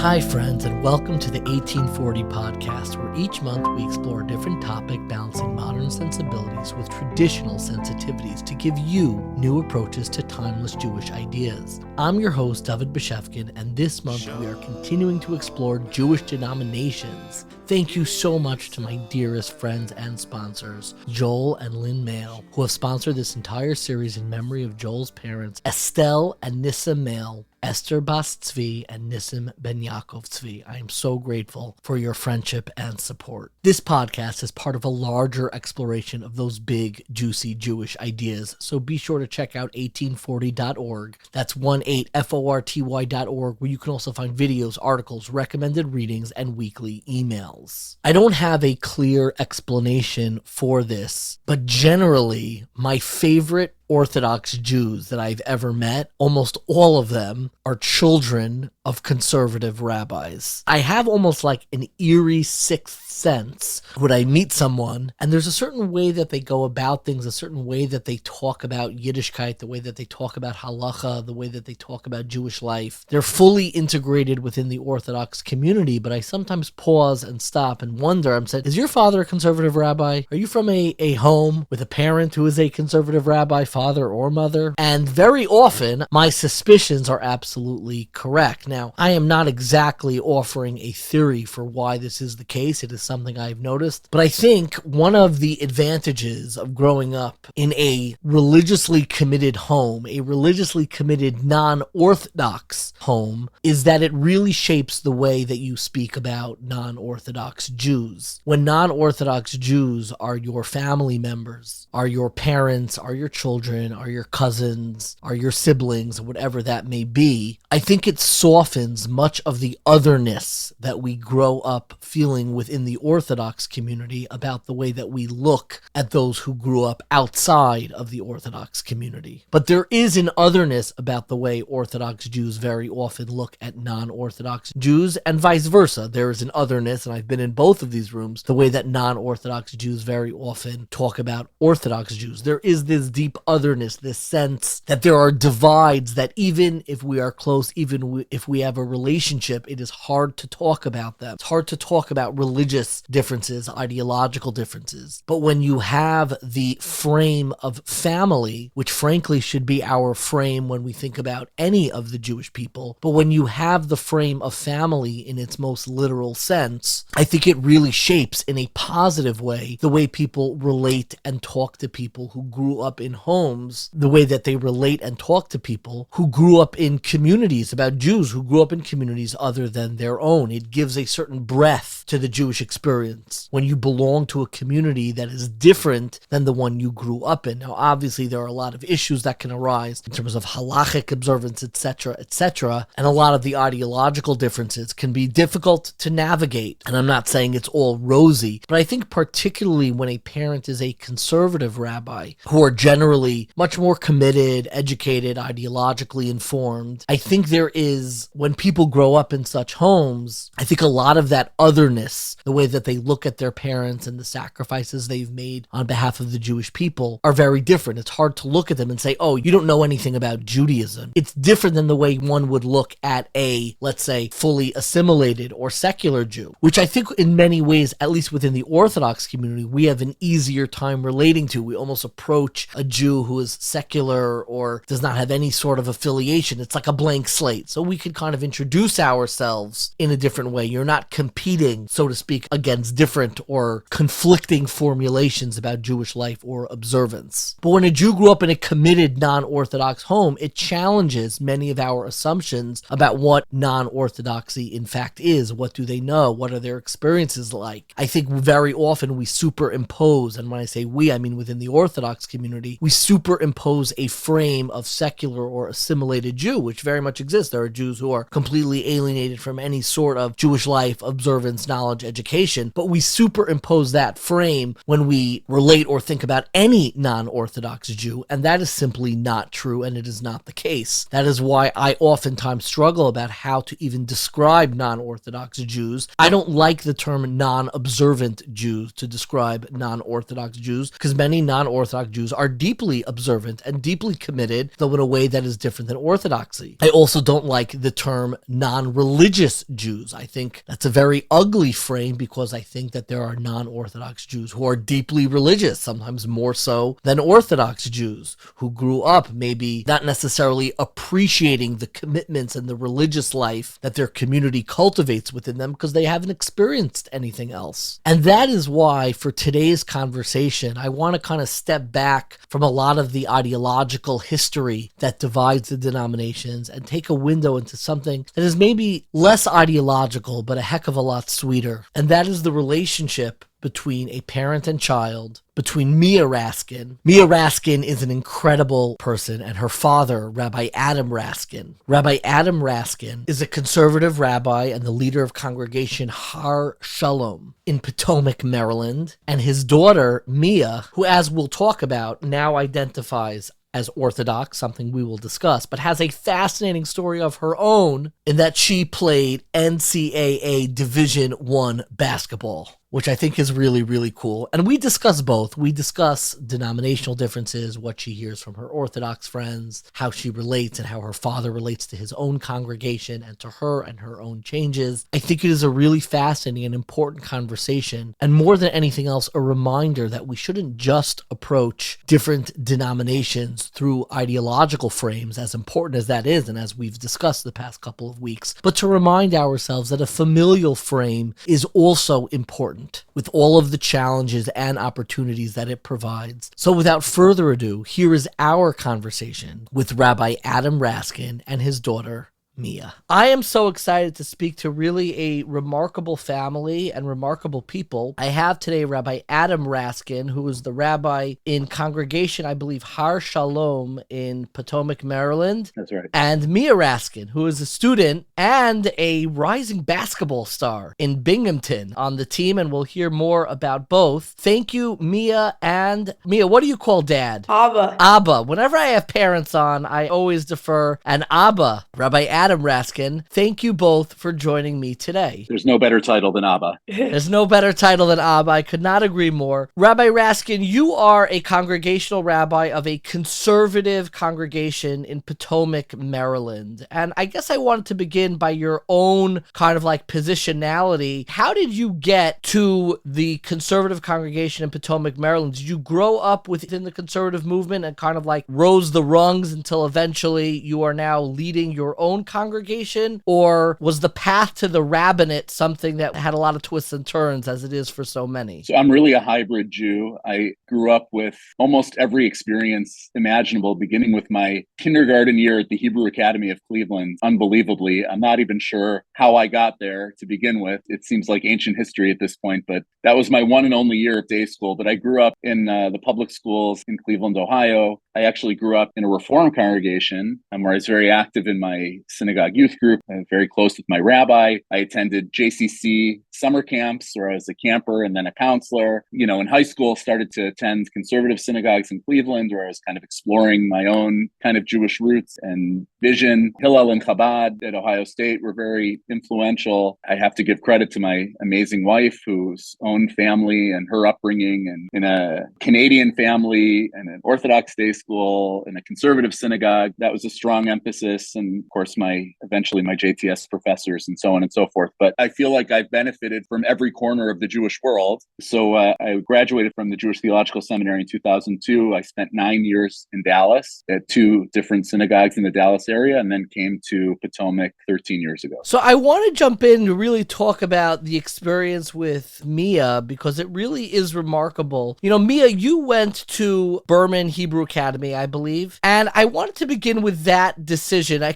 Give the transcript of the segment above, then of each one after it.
Hi friends, and welcome to the 1840 podcast, where each month we explore a different topic balancing modern sensibilities with traditional sensitivities to give you new approaches to timeless Jewish ideas. I'm your host, David Beshefkin, and this month we are continuing to explore Jewish denominations. Thank you so much to my dearest friends and sponsors, Joel and Lynn Mail, who have sponsored this entire series in memory of Joel's parents, Estelle and Nissim Mail, Esther Bas Tzvi, and Nissim Ben Yaakov Tzvi. I am so grateful for your friendship and support. This podcast is part of a larger exploration of those big, juicy Jewish ideas, so be sure to check out 1840.org. That's 18forty.org, where you can also find videos, articles, recommended readings, and weekly emails. I don't have a clear explanation for this, but generally, my favorite Orthodox Jews that I've ever met, almost all of them are children of conservative rabbis. I have almost like an eerie sixth sense when I meet someone, and there's a certain way that they go about things, a certain way that they talk about Yiddishkeit, the way that they talk about halacha, the way that they talk about Jewish life. They're fully integrated within the Orthodox community, but I sometimes pause and stop and wonder. I'm saying, is your father a conservative rabbi? Are you from a home with a parent who is a conservative rabbi, father or mother? And very often, my suspicions are absolutely correct. Now, I am not exactly offering a theory for why this is the case. It is something I've noticed. But I think one of the advantages of growing up in a religiously committed home, a religiously committed non-Orthodox home, is that it really shapes the way that you speak about non-Orthodox Jews. When non-Orthodox Jews are your family members, are your parents, are your children, are your cousins, are your siblings, whatever that may be, I think it softens much of the otherness that we grow up feeling within the Orthodox community about the way that we look at those who grew up outside of the Orthodox community. But there is an otherness about the way Orthodox Jews very often look at non-Orthodox Jews, and vice versa. There is an otherness, and I've been in both of these rooms, the way that non-Orthodox Jews very often talk about Orthodox Jews. There is this deep otherness, this sense that there are divides that even if we are close, even if we have a relationship, it is hard to talk about them. It's hard to talk about religious differences, ideological differences. But when you have the frame of family, which frankly should be our frame when we think about any of the Jewish people, but when you have the frame of family in its most literal sense, I think it really shapes in a positive way the way people relate and talk to people who grew up in homes, the way that they relate and talk to people who grew up in communities, about Jews who grew up in communities other than their own. It gives a certain breadth to the Jewish experience when you belong to a community that is different than the one you grew up in. Now, obviously, there are a lot of issues that can arise in terms of halachic observance, etc., and a lot of the ideological differences can be difficult to navigate. And I'm not saying it's all rosy, but I think particularly when a parent is a conservative rabbi, who are generally much more committed, educated, ideologically informed, I think there is, when people grow up in such homes, I think a lot of that otherness, the way that they look at their parents and the sacrifices they've made on behalf of the Jewish people, are very different. It's hard to look at them and say, oh, you don't know anything about Judaism. It's different than the way one would look at a, let's say, fully assimilated or secular Jew, which I think in many ways, at least within the Orthodox community, we have an easier time relating to. We almost approach a Jew who is secular or does not have any sort of affiliation. It's like a blank slate. So we could kind of introduce ourselves in a different way. You're not competing, so to speak, against different or conflicting formulations about Jewish life or observance. But when a Jew grew up in a committed non-Orthodox home, it challenges many of our assumptions about what non-Orthodoxy in fact is. What do they know? What are their experiences like? I think very often we superimpose, and when I say we, I mean within the Orthodox community, we superimpose a frame of secular or assimilated Jew, which very much exists. There are Jews who are completely alienated from any sort of Jewish life, observance, knowledge, education, but we superimpose that frame when we relate or think about any non-Orthodox Jew, and that is simply not true, and it is not the case. That is why I oftentimes struggle about how to even describe non-Orthodox Jews. I don't like the term non-observant Jews to describe non-Orthodox Jews, because many non-Orthodox Jews are deeply deeply observant and deeply committed, though in a way that is different than Orthodoxy. I also don't like the term non-religious Jews. I think that's a very ugly frame because I think that there are non-Orthodox Jews who are deeply religious, sometimes more so than Orthodox Jews, who grew up maybe not necessarily appreciating the commitments and the religious life that their community cultivates within them because they haven't experienced anything else. And that is why for today's conversation, I want to kind of step back from a lot of the ideological history that divides the denominations and take a window into something that is maybe less ideological, but a heck of a lot sweeter. And that is the relationship between a parent and child, between Mia Raskin. Mia Raskin is an incredible person, and her father, Rabbi Adam Raskin. Rabbi Adam Raskin is a conservative rabbi and the leader of congregation Har Shalom in Potomac, Maryland. And his daughter, Mia, who, as we'll talk about, now identifies as Orthodox, something we will discuss, but has a fascinating story of her own in that she played NCAA Division I basketball, which I think is really, really cool. And we discuss both. We discuss denominational differences, what she hears from her Orthodox friends, how she relates and how her father relates to his own congregation and to her and her own changes. I think it is a really fascinating and important conversation. And more than anything else, a reminder that we shouldn't just approach different denominations through ideological frames, as important as that is, and as we've discussed the past couple of weeks, but to remind ourselves that a familial frame is also important, with all of the challenges and opportunities that it provides. So without further ado, here is our conversation with Rabbi Adam Raskin and his daughter, Mia. I am so excited to speak to really a remarkable family and remarkable people. I have today Rabbi Adam Raskin, who is the rabbi in congregation, I believe, Har Shalom in Potomac, Maryland. That's right. And Mia Raskin, who is a student and a rising basketball star in Binghamton on the team, and we'll hear more about both. Thank you, Mia. And Mia, what do you call dad? Abba. Abba. Whenever I have parents on, I always defer. And Abba, Rabbi Adam Raskin, thank you both for joining me today. There's no better title than Abba. There's no better title than Abba. I could not agree more. Rabbi Raskin, you are a congregational rabbi of a conservative congregation in Potomac, Maryland. And I guess I wanted to begin by your own kind of like positionality. How did you get to the conservative congregation in Potomac, Maryland? Did you grow up within the conservative movement and kind of like rose the rungs until eventually you are now leading your own congregation? Or was the path to the rabbinate something that had a lot of twists and turns, as it is for so many? So I'm really a hybrid Jew. I grew up with almost every experience imaginable, beginning with my kindergarten year at the Hebrew Academy of Cleveland. Unbelievably, I'm not even sure how I got there to begin with. It seems like ancient history at this point, but that was my one and only year of day school. But I grew up in the public schools in Cleveland, Ohio. I actually grew up in a Reform congregation where I was very active in my synagogue youth group, very close with my rabbi. I attended JCC summer camps where I was a camper and then a counselor. You know, in high school, started to attend conservative synagogues in Cleveland where I was kind of exploring my own kind of Jewish roots and vision. Hillel and Chabad at Ohio State were very influential. I have to give credit to my amazing wife, whose own family and her upbringing and in a Canadian family and an Orthodox day school and a conservative synagogue. That was a strong emphasis. And of course, eventually my JTS professors and so on and so forth. But I feel like I've benefited from every corner of the Jewish world. So I graduated from the Jewish Theological Seminary in 2002. I spent 9 years in Dallas at 2 different synagogues in the Dallas area, and then came to Potomac 13 years ago. So I want to jump in to really talk about the experience with Mia, because it really is remarkable. You know, Mia, you went to Berman Hebrew Academy, I believe, and I wanted to begin with that decision. I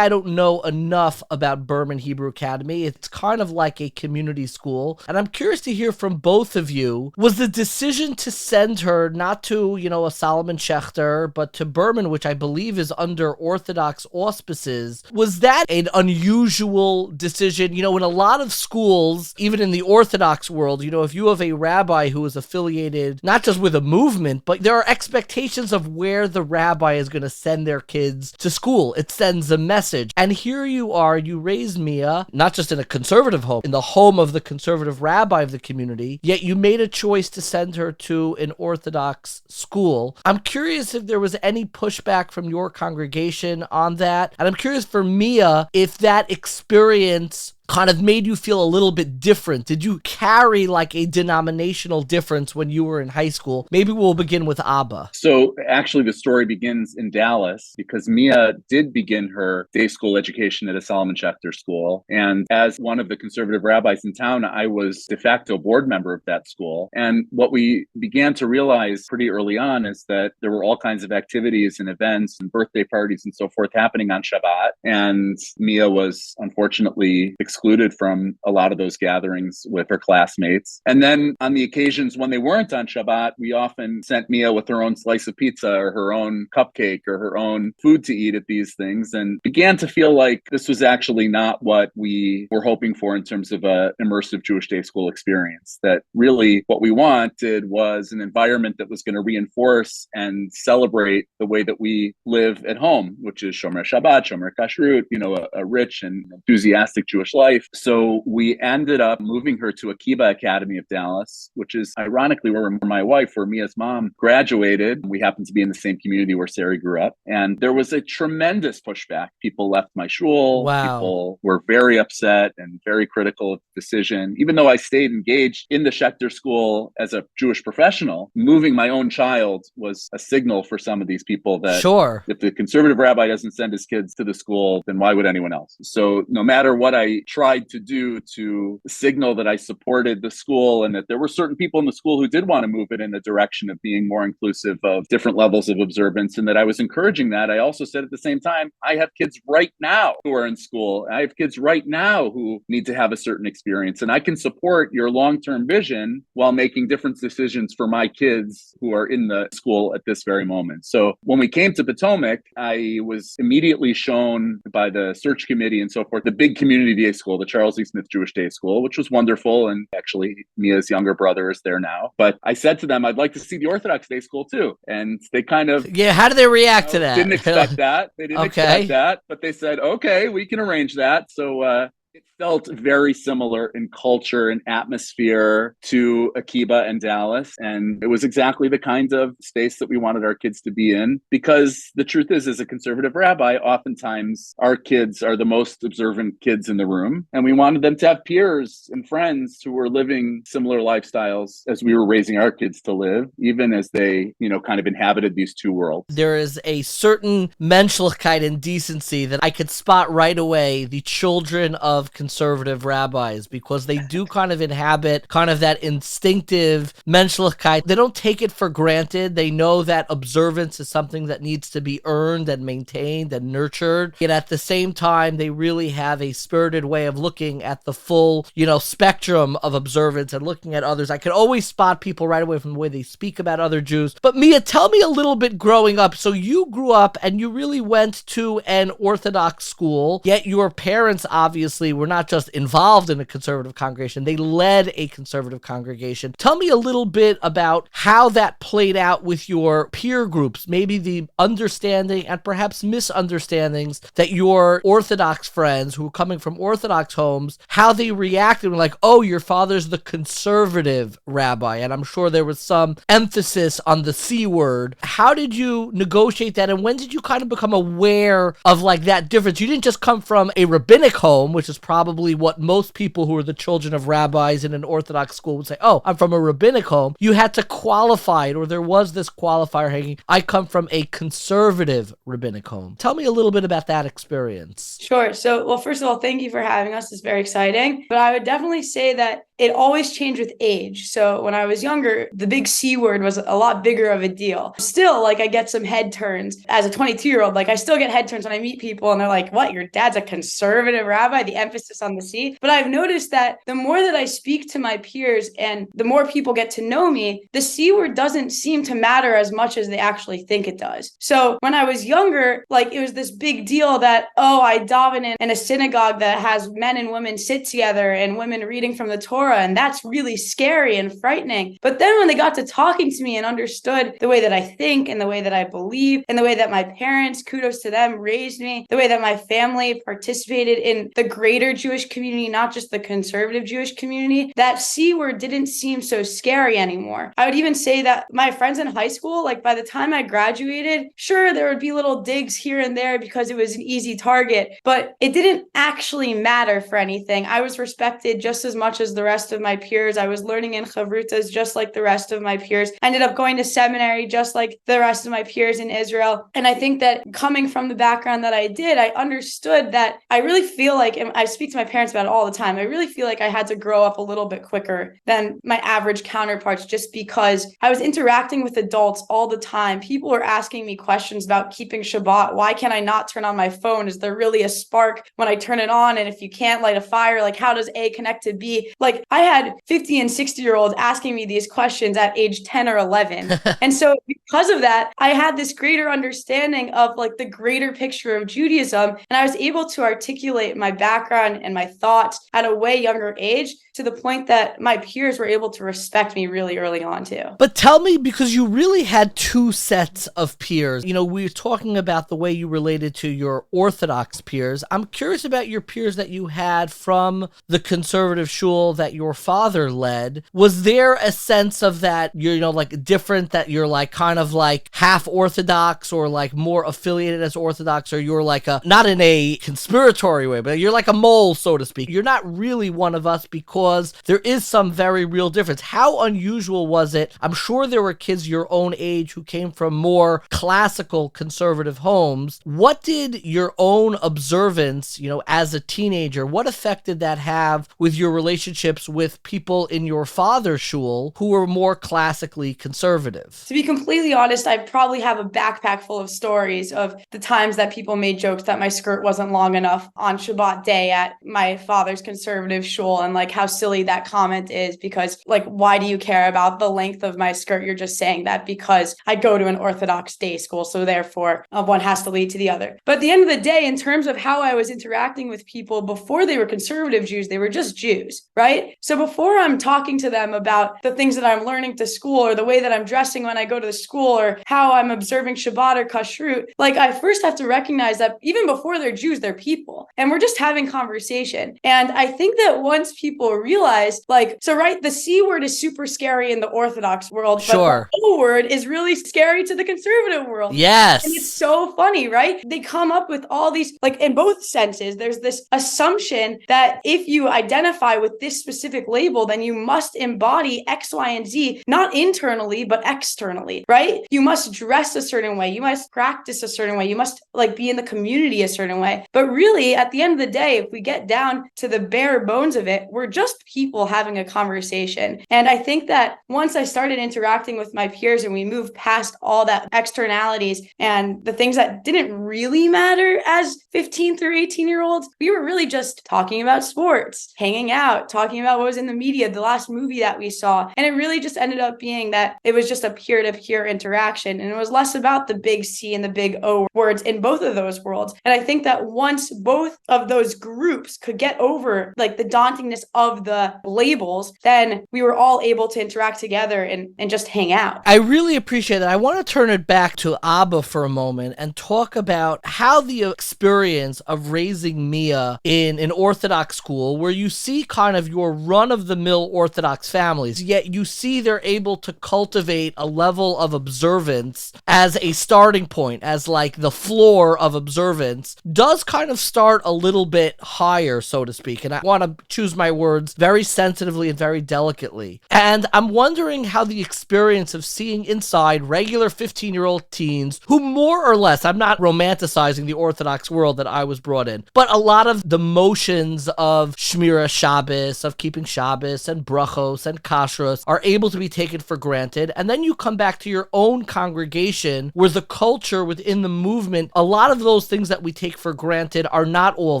don't know enough about Berman Hebrew Academy. It's kind of like a community school, and I'm curious to hear from both of you. Was the decision to send her not to, a Solomon Schechter, but to Berman, which I believe is under Orthodox auspices, was that an unusual decision? In a lot of schools, even in the Orthodox world, if you have a rabbi who is affiliated not just with a movement, but there are expectations of where the rabbi is going to send their kids to school. It sends a message. And here you are, you raised Mia, not just in a conservative home, in the home of the conservative rabbi of the community, yet you made a choice to send her to an Orthodox school. I'm curious if there was any pushback from your congregation on that. And I'm curious for Mia, if that experience kind of made you feel a little bit different. Did you carry like a denominational difference when you were in high school? Maybe we'll begin with Abba. So actually the story begins in Dallas because Mia did begin her day school education at a Solomon Schechter school. And as one of the conservative rabbis in town, I was de facto board member of that school. And what we began to realize pretty early on is that there were all kinds of activities and events and birthday parties and so forth happening on Shabbat. And Mia was unfortunately excluded from a lot of those gatherings with her classmates. And then on the occasions when they weren't on Shabbat, we often sent Mia with her own slice of pizza or her own cupcake or her own food to eat at these things, and began to feel like this was actually not what we were hoping for in terms of an immersive Jewish day school experience. That really what we wanted was an environment that was going to reinforce and celebrate the way that we live at home, which is Shomer Shabbat, Shomer Kashrut, a rich and enthusiastic Jewish life. So we ended up moving her to Akiba Academy of Dallas, which is ironically where my wife, where Mia's mom, graduated. We happened to be in the same community where Sari grew up. And there was a tremendous pushback. People left my shul. Wow. People were very upset and very critical of the decision. Even though I stayed engaged in the Schechter school as a Jewish professional, moving my own child was a signal for some of these people that sure, if the conservative rabbi doesn't send his kids to the school, then why would anyone else? So no matter what I tried to do to signal that I supported the school and that there were certain people in the school who did want to move it in the direction of being more inclusive of different levels of observance and that I was encouraging that, I also said at the same time, I have kids right now who are in school. I have kids right now who need to have a certain experience, and I can support your long-term vision while making different decisions for my kids who are in the school at this very moment. So when we came to Potomac, I was immediately shown by the search committee and so forth, the big community day school, the Charles E. Smith Jewish Day School, which was wonderful. And actually, Mia's younger brother is there now. But I said to them, I'd like to see the Orthodox Day School too. And they kind of... Yeah, how did they react to that? Didn't expect that. They didn't expect that. But they said, okay, we can arrange that. So it felt very similar in culture and atmosphere to Akiba and Dallas. And it was exactly the kind of space that we wanted our kids to be in. Because the truth is, as a conservative rabbi, oftentimes our kids are the most observant kids in the room. And we wanted them to have peers and friends who were living similar lifestyles as we were raising our kids to live, even as they, kind of inhabited these two worlds. There is a certain menschlichkeit and decency that I could spot right away, the children of conservative rabbis, because they do kind of inhabit kind of that instinctive menschlichkeit. They don't take it for granted. They know that observance is something that needs to be earned and maintained and nurtured. Yet at the same time, they really have a spirited way of looking at the full, spectrum of observance and looking at others. I could always spot people right away from the way they speak about other Jews. But Mia, tell me a little bit growing up. So you grew up and you really went to an Orthodox school, yet your parents obviously were not just involved in a conservative congregation, they led a conservative congregation. Tell me a little bit about how that played out with your peer groups, maybe the understanding and perhaps misunderstandings that your Orthodox friends who were coming from Orthodox homes, how they reacted when like, oh, your father's the conservative rabbi. And I'm sure there was some emphasis on the C word. How did you negotiate that? And when did you kind of become aware of like that difference? You didn't just come from a rabbinic home, which is probably what most people who are the children of rabbis in an Orthodox school would say, oh, I'm from a rabbinic home. You had to qualify it, or there was this qualifier hanging. I come from a conservative rabbinic home. Tell me a little bit about that experience. Sure. So, well, first of all, thank you for having us. It's very exciting. But I would definitely say that it always changed with age. So when I was younger, the big C word was a lot bigger of a deal. Still, like I get some head turns as a 22-year-old. Like I still get head turns when I meet people and they're like, what, your dad's a conservative rabbi? The emphasis on the C. But I've noticed that the more that I speak to my peers and the more people get to know me, the C word doesn't seem to matter as much as they actually think it does. So when I was younger, like it was this big deal that, oh, I daven in a synagogue that has men and women sit together and women reading from the Torah. Torah, and that's really scary and frightening. But then when they got to talking to me and understood the way that I think and the way that I believe and the way that my parents, kudos to them, raised me, the way that my family participated in the greater Jewish community, not just the conservative Jewish community, that C word didn't seem so scary anymore. I would even say that my friends in high school, like by the time I graduated, sure, there would be little digs here and there because it was an easy target, but it didn't actually matter for anything. I was respected just as much as the rest of my peers. I was learning in chavrutas just like the rest of my peers. I ended up going to seminary just like the rest of my peers in Israel. And I think that coming from the background that I did, I understood that I really feel like, and I speak to my parents about it all the time, I really feel like I had to grow up a little bit quicker than my average counterparts just because I was interacting with adults all the time. People were asking me questions about keeping Shabbat. Why can't I not turn on my phone? Is there really a spark when I turn it on? And if you can't light a fire, like how does A connect to B? Like I had 50 and 60-year-olds asking me these questions at age 10 or 11. And so because of that, I had this greater understanding of like the greater picture of Judaism. And I was able to articulate my background and my thoughts at a way younger age to the point that my peers were able to respect me really early on too. But tell me, because you really had two sets of peers. You know, we were talking about the way you related to your Orthodox peers. I'm curious about your peers that you had from the conservative shul that your father led. Was there a sense of that you're, you know, like different, that you're like kind of like half Orthodox or like more affiliated as Orthodox, or you're like a, not in a conspiratory way, but you're like a mole, so to speak. You're not really one of us because there is some very real difference. How unusual was it? I'm sure there were kids your own age who came from more classical conservative homes. What did your own observance, you know, as a teenager, what effect did that have with your relationships with people in your father's shul who were more classically conservative? To be completely honest, I probably have a backpack full of stories of the times that people made jokes that my skirt wasn't long enough on Shabbat day at my father's conservative shul, and like how silly that comment is, because like, why do you care about the length of my skirt? You're just saying that because I go to an Orthodox day school, so therefore one has to lead to the other. But at the end of the day, in terms of how I was interacting with people before they were conservative Jews, they were just Jews, right? So before I'm talking to them about the things that I'm learning to school, or the way that I'm dressing when I go to the school, or how I'm observing Shabbat or Kashrut, like I first have to recognize that even before they're Jews, they're people, and we're just having conversation. And I think that once people realize, like, so right, the C word is super scary in the Orthodox world, Sure. but the O word is really scary to the conservative world. Yes. And it's so funny, right? They come up with all these, like in both senses, there's this assumption that if you identify with this specific label, then you must embody X, Y, and Z, not internally, but externally, right? You must dress a certain way. You must practice a certain way. You must like be in the community a certain way. But really, at the end of the day, if we get down to the bare bones of it, we're just people having a conversation. And I think that once I started interacting with my peers and we moved past all that externalities and the things that didn't really matter as 15 through 18-year-olds, we were really just talking about sports, hanging out, talking about what was in the media, the last movie that we saw. And it really just ended up being that it was just a peer-to-peer interaction. And it was less about the big C and the big O words in both of those worlds. And I think that once both of those groups could get over like the dauntingness of the labels, then we were all able to interact together and just hang out. I really appreciate that. I want to turn it back to Abba for a moment and talk about how the experience of raising Mia in an Orthodox school, where you see kind of your run-of-the-mill Orthodox families, yet you see they're able to cultivate a level of observance as a starting point, as like the floor of observance, does kind of start a little bit higher, so to speak. And I want to choose my words very sensitively and very delicately. And I'm wondering how the experience of seeing inside regular 15-year-old teens who more or less, I'm not romanticizing the Orthodox world that I was brought in, but a lot of the motions of Shmira Shabbos, of keeping Shabbos and brachos and kashrus are able to be taken for granted. And then you come back to your own congregation where the culture within the movement, a lot of those things that we take for granted are not all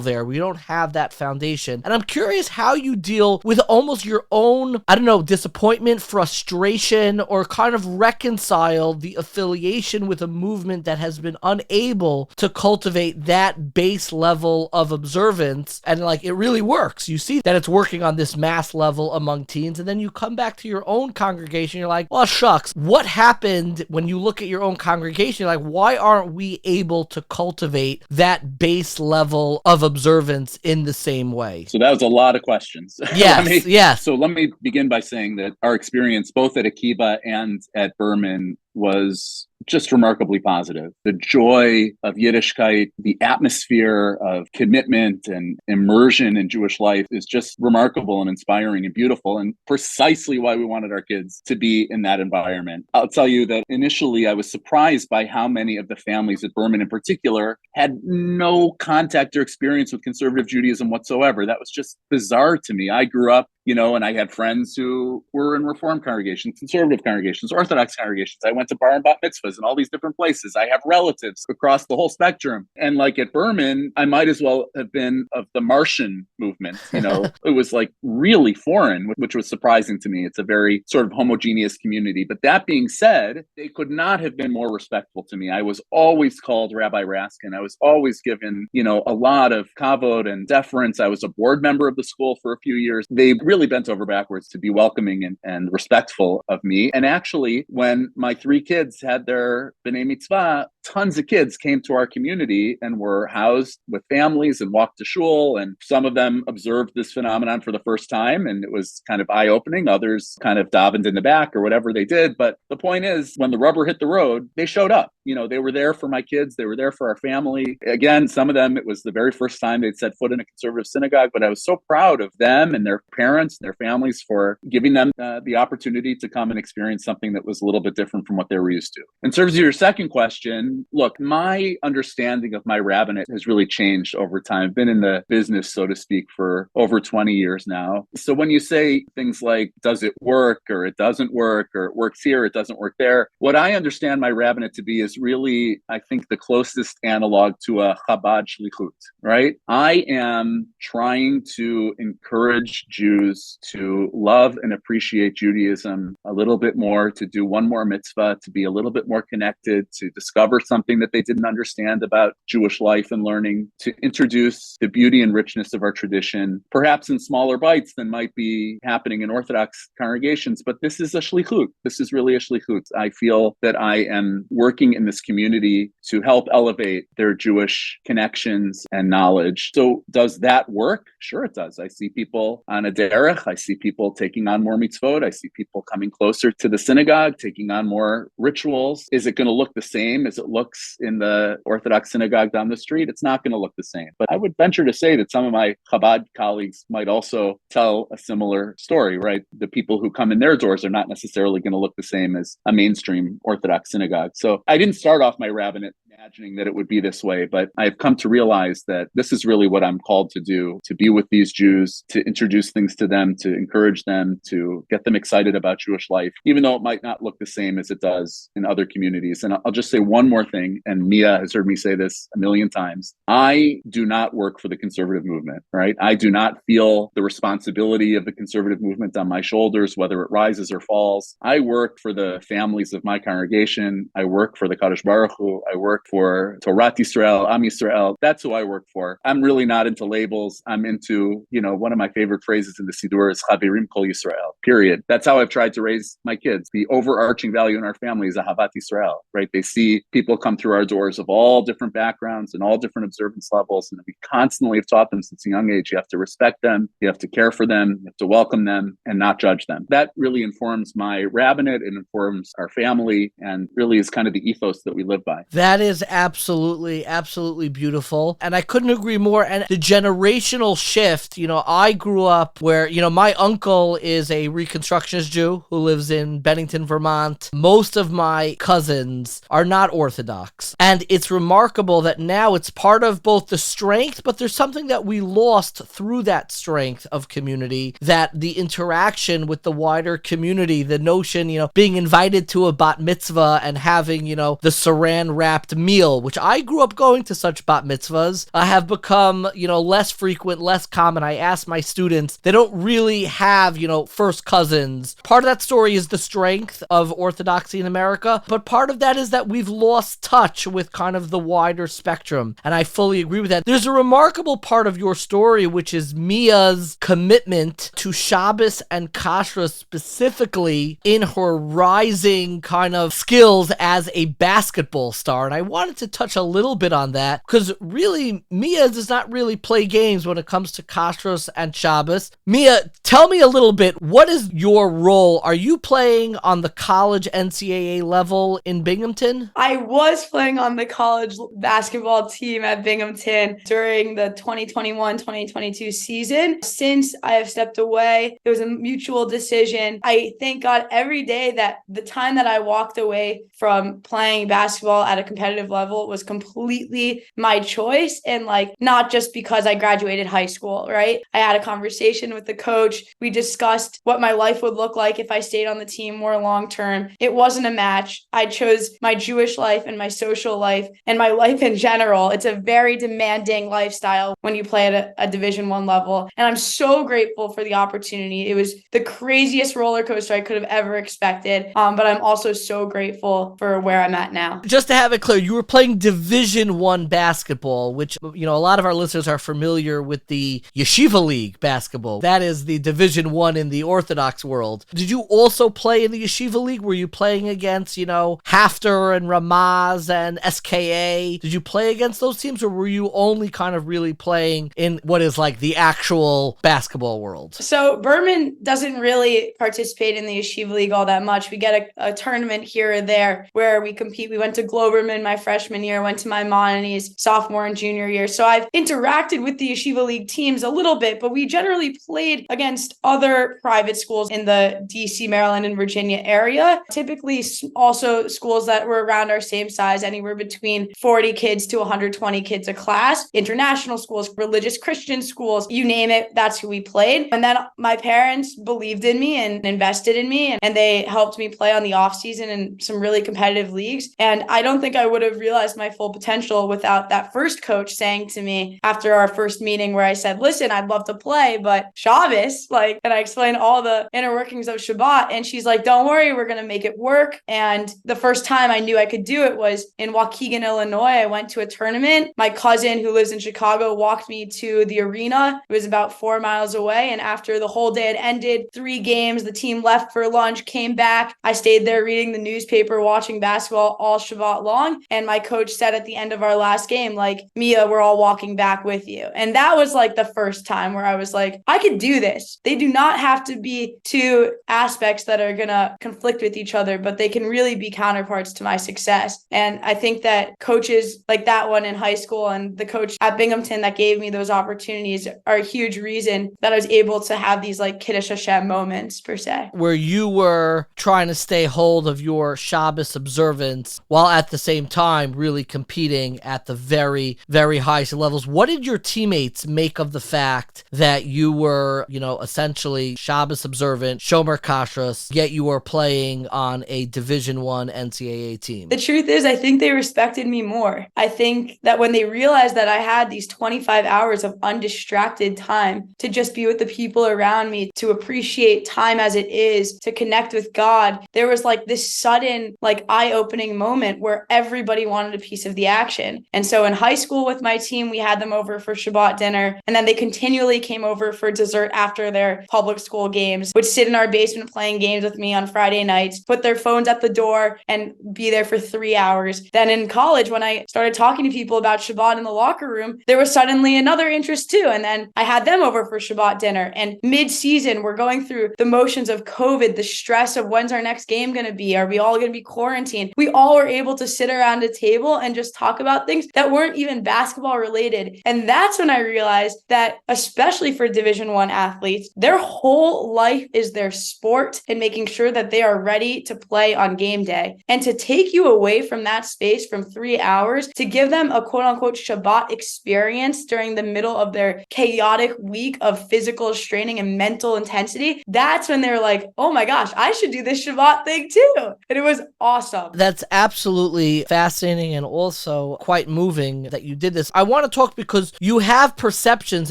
there. We don't have that foundation. And I'm curious how you deal with almost your own, I don't know, disappointment, frustration, or kind of reconcile the affiliation with a movement that has been unable to cultivate that base level of observance. And like, it really works. You see that it's working on this almost mass level among teens. And then you come back to your own congregation, you're like, well, shucks, what happened when you look at your own congregation? You're like, why aren't we able to cultivate that base level of observance in the same way? So that was a lot of questions. Yes, yes. So let me begin by saying that our experience both at Akiba and at Berman was just remarkably positive. The joy of Yiddishkeit, the atmosphere of commitment and immersion in Jewish life is just remarkable and inspiring and beautiful, and precisely why we wanted our kids to be in that environment. I'll tell you that initially I was surprised by how many of the families at Berman in particular had no contact or experience with conservative Judaism whatsoever. That was just bizarre to me. I grew up, and I had friends who were in Reform congregations, conservative congregations, Orthodox congregations. I went to bar and bat mitzvahs in all these different places. I have relatives across the whole spectrum. And like at Berman, I might as well have been of the Martian movement. It was like really foreign, which was surprising to me. It's a very sort of homogeneous community. But that being said, they could not have been more respectful to me. I was always called Rabbi Raskin. I was always given, a lot of kavod and deference. I was a board member of the school for a few years. They really bent over backwards to be welcoming and respectful of me. And actually, when my 3 kids had their B'nai Mitzvah, tons of kids came to our community and were housed with families and walked to shul. And some of them observed this phenomenon for the first time, and it was kind of eye-opening. Others kind of davened in the back or whatever they did. But the point is, when the rubber hit the road, they showed up. They were there for my kids. They were there for our family. Again, some of them, it was the very first time they'd set foot in a conservative synagogue, but I was so proud of them and their parents and their families for giving them the opportunity to come and experience something that was a little bit different from what they were used to. In terms of your second question, look, my understanding of my rabbinate has really changed over time. I've been in the business, so to speak, for over 20 years now. So when you say things like, does it work or it doesn't work or it works here, it doesn't work there, what I understand my rabbinate to be is really, I think, the closest analog to a Chabad shlichut, right? I am trying to encourage Jews to love and appreciate Judaism a little bit more, to do one more mitzvah, to be a little bit more connected, to discover something that they didn't understand about Jewish life and learning, to introduce the beauty and richness of our tradition, perhaps in smaller bites than might be happening in Orthodox congregations. But this is a shlichut. This is really a shlichut. I feel that I am working in this community to help elevate their Jewish connections and knowledge. So does that work? Sure, it does. I see people on a derech. I see people taking on more mitzvot. I see people coming closer to the synagogue, taking on more rituals. Is it going to look the same as it looks in the Orthodox synagogue down the street? It's not going to look the same. But I would venture to say that some of my Chabad colleagues might also tell a similar story, right? The people who come in their doors are not necessarily going to look the same as a mainstream Orthodox synagogue. So I didn't start off my rabbinate imagining that it would be this way, but I've come to realize that this is really what I'm called to do, to be with these Jews, to introduce things to them, to encourage them, to get them excited about Jewish life, even though it might not look the same as it does in other communities. And I'll just say one more thing, and Mia has heard me say this a million times. I do not work for the conservative movement, right? I do not feel the responsibility of the conservative movement on my shoulders, whether it rises or falls. I work for the families of my congregation. I work for the Kadosh Baruch Hu. I work for Torat Yisrael, Am Yisrael. That's who I work for. I'm really not into labels. I'm into, one of my favorite phrases in the Siddur is Chavirim Kol Yisrael, period. That's how I've tried to raise my kids. The overarching value in our family is Ahavat Yisrael, right? They see people come through our doors of all different backgrounds and all different observance levels. And we constantly have taught them since a young age, you have to respect them, you have to care for them, you have to welcome them and not judge them. That really informs my rabbinate. It informs our family and really is kind of the ethos that we live by. That is absolutely, absolutely beautiful. And I couldn't agree more. And the generational shift, I grew up where, my uncle is a Reconstructionist Jew who lives in Bennington, Vermont. Most of my cousins are not Orthodox. And it's remarkable that now it's part of both the strength, but there's something that we lost through that strength of community, that the interaction with the wider community, the notion, being invited to a bat mitzvah and having, the saran wrapped meal meal, which I grew up going to such bat mitzvahs, have become, less frequent, less common. I ask my students, they don't really have, first cousins. Part of that story is the strength of Orthodoxy in America, but part of that is that we've lost touch with kind of the wider spectrum. And I fully agree with that. There's a remarkable part of your story, which is Mia's commitment to Shabbos and Kashrus, specifically in her rising kind of skills as a basketball star. And I wanted to touch a little bit on that because really Mia does not really play games when it comes to Kashrus and Shabbos. Mia, tell me a little bit, what is your role? Are you playing on the college NCAA level in Binghamton? I was playing on the college basketball team at Binghamton during the 2021-2022 season. Since I have stepped away, it was a mutual decision. I thank God every day that the time that I walked away from playing basketball at a competitive level was completely my choice, and not just because I graduated high school, right? I had a conversation with the coach. We discussed what my life would look like if I stayed on the team more long term. It wasn't a match. I chose my Jewish life and my social life and my life in general. It's a very demanding lifestyle when you play at a Division I level. And I'm so grateful for the opportunity. It was the craziest roller coaster I could have ever expected. But I'm also so grateful for where I'm at now. Just to have it clear, you were playing Division I basketball, which, a lot of our listeners are familiar with the Yeshiva League basketball. That is the Division I in the Orthodox world. Did you also play in the Yeshiva League? Were you playing against, Hafter and Ramaz and SKA? Did you play against those teams, or were you only kind of really playing in what is like the actual basketball world? So Berman doesn't really participate in the Yeshiva League all that much. We get a tournament here or there where we compete. We went to Globerman my freshman year, went to Maimonides sophomore and junior year. So I've interacted with the Yeshiva League teams a little bit, but we generally played against other private schools in the DC, Maryland, and Virginia area. Typically also schools that were around our same size, anywhere between 40 kids to 120 kids a class. International schools, religious Christian schools, you name it, that's who we played. And then my parents believed in me and invested in me, and they helped me play on the off season in some really competitive leagues. And I don't think I would have realized my full potential without that first coach saying to me after our first meeting where I said, listen, I'd love to play, but Shabbos, and I explained all the inner workings of Shabbat. And she's like, don't worry, we're going to make it work. And the first time I knew I could do it was in Waukegan, Illinois. I went to a tournament. My cousin who lives in Chicago walked me to the arena. It was about 4 miles away. And after the whole day had ended, 3 games, the team left for lunch, came back. I stayed there reading the newspaper, watching basketball all Shabbat long. And my coach said at the end of our last game, Mia, we're all walking back with you. And that was the first time where I was like, I could do this. They do not have to be two aspects that are going to conflict with each other, but they can really be counterparts to my success. And I think that coaches like that one in high school and the coach at Binghamton that gave me those opportunities are a huge reason that I was able to have these Kiddush Hashem moments per se. Where you were trying to stay hold of your Shabbos observance while at the same time really competing at the very, very highest levels. What did your teammates make of the fact that you were, essentially Shabbos observant, Shomer Kashrus, yet you were playing on a Division I NCAA team? The truth is, I think they respected me more. I think that when they realized that I had these 25 hours of undistracted time to just be with the people around me, to appreciate time as it is, to connect with God, there was this sudden eye-opening moment where everybody wanted a piece of the action. And so in high school with my team, we had them over for Shabbat dinner, and then they continually came over for dessert after their public school games, would sit in our basement playing games with me on Friday nights, put their phones at the door and be there for 3 hours. Then in college, when I started talking to people about Shabbat in the locker room, there was suddenly another interest too. And then I had them over for Shabbat dinner. And mid-season, we're going through the motions of COVID, the stress of when's our next game going to be? Are we all going to be quarantined? We all were able to sit around a table and just talk about things that weren't even basketball related. And that's when I realized that, especially for Division I athletes, athletes, their whole life is their sport and making sure that they are ready to play on game day. And to take you away from that space from 3 hours to give them a quote unquote Shabbat experience during the middle of their chaotic week of physical straining and mental intensity, that's when they're like, oh my gosh, I should do this Shabbat thing too. And it was awesome. That's absolutely fascinating and also quite moving that you did this. I want to talk because you have perceptions,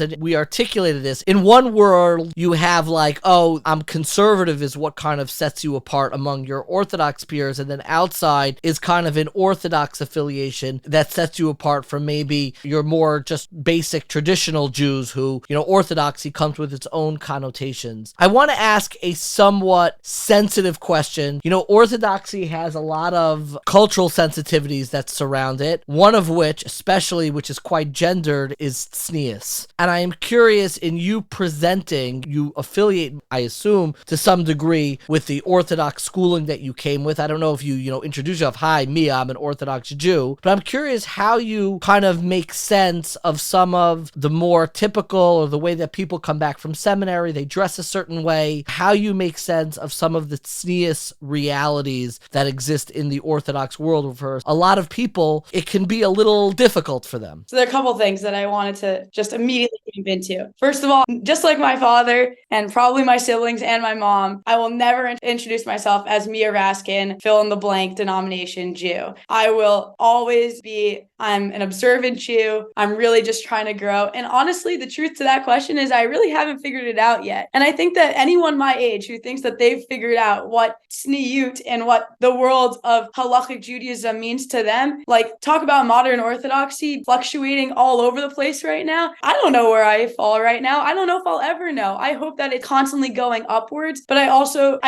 and we articulated this. In one world, you have like, oh, I'm conservative is what kind of sets you apart among your Orthodox peers, and then outside is kind of an Orthodox affiliation that sets you apart from maybe your more just basic traditional Jews who, Orthodoxy comes with its own connotations. I want to ask a somewhat sensitive question. Orthodoxy has a lot of cultural sensitivities that surround it, one of which, especially, which is quite gendered, is tznius. And I am curious, in you presenting, you affiliate, I assume, to some degree with the Orthodox schooling that you came with. I don't know if you, introduce yourself, hi, Mia, I'm an Orthodox Jew, but I'm curious how you kind of make sense of some of the more typical, or the way that people come back from seminary, they dress a certain way, how you make sense of some of the tznius realities that exist in the Orthodox world. For a lot of people, it can be a little difficult for them. So there are a couple things that I wanted to just immediately jump into. First of all, just like my father and probably my siblings and my mom, I will never introduce myself as Mia Raskin, fill in the blank denomination Jew. I will always be, I'm an observant Jew. I'm really just trying to grow. And honestly, the truth to that question is I really haven't figured it out yet. And I think that anyone my age who thinks that they've figured out what tzniut and what the world of halachic Judaism means to them, like talk about modern Orthodoxy fluctuating all over the place right now. I don't know where I fall right now. I don't know if I'll ever know. I hope that it's constantly going upwards, but I